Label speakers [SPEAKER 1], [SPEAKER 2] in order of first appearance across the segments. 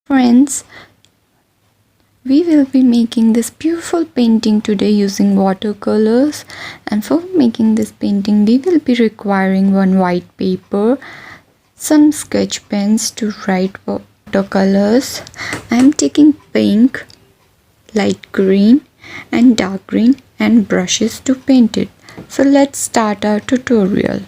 [SPEAKER 1] Friends, we will be making this beautiful painting today using watercolors, and for making this painting we will be requiring one white paper, some sketch pens to write watercolors. I am taking pink, light green and dark green and brushes to paint it. So let's start our tutorial.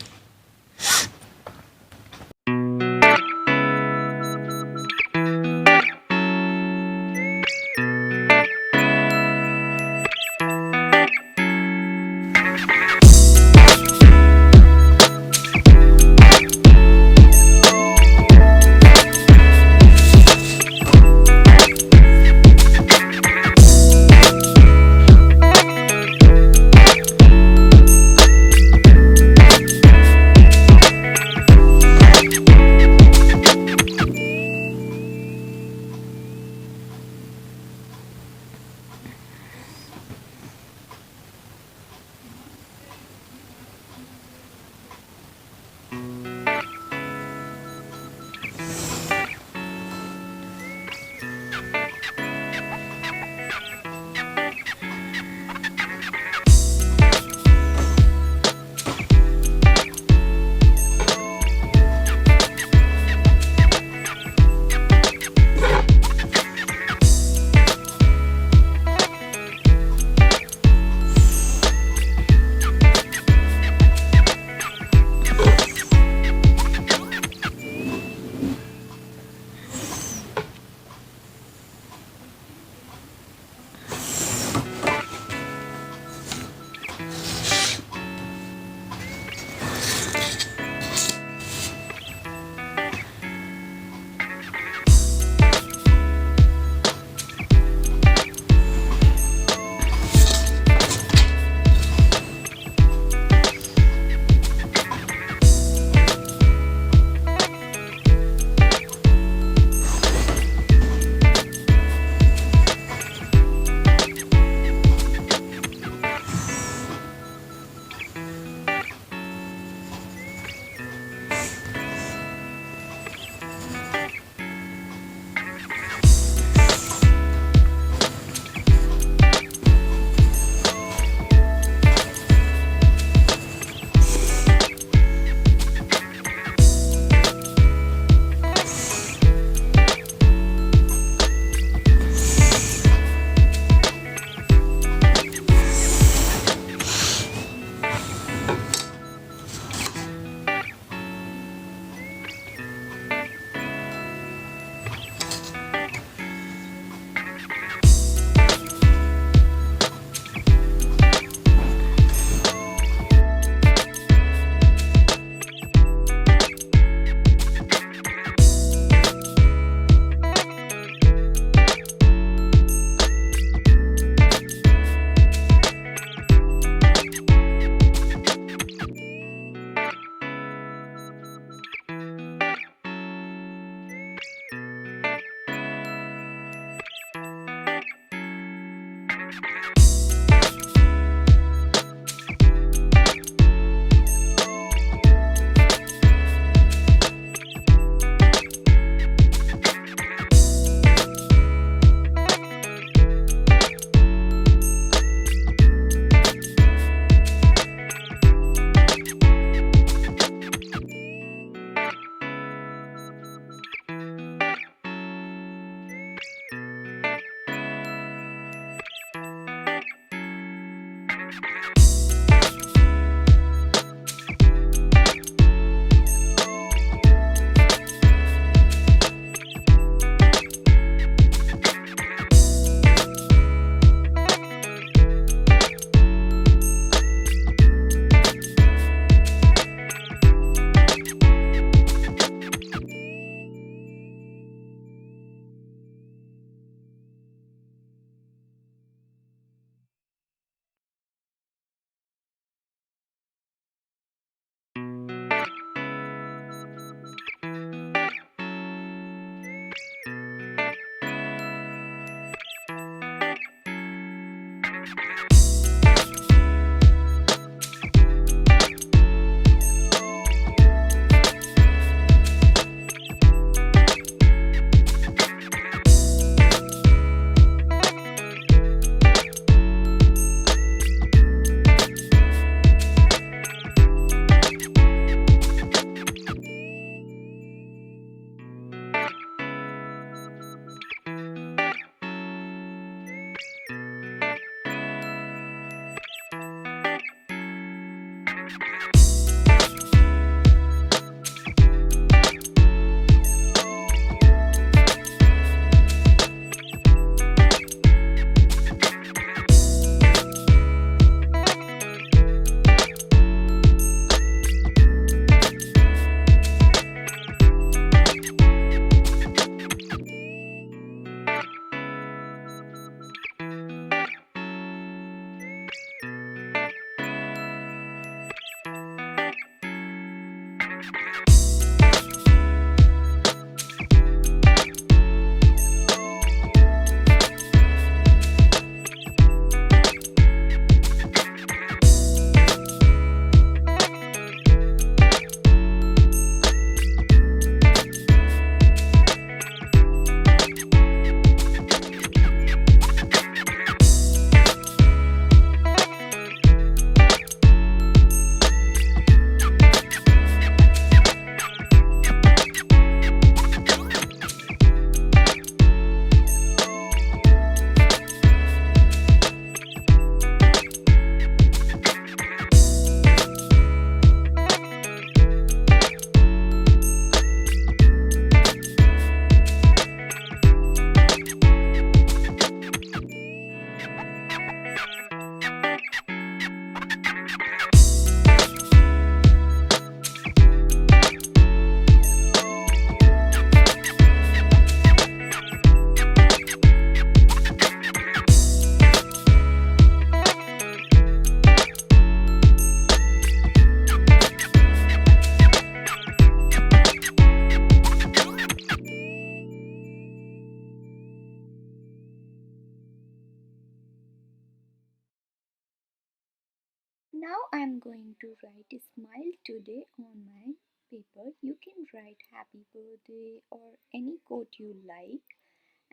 [SPEAKER 1] Now I'm going to write a smile today on my paper. You can write happy birthday or any quote you like,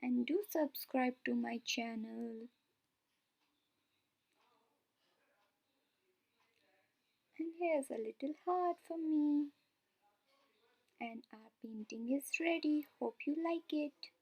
[SPEAKER 1] and do subscribe to my channel. And here's a little heart for me. And our painting is ready. Hope you like it.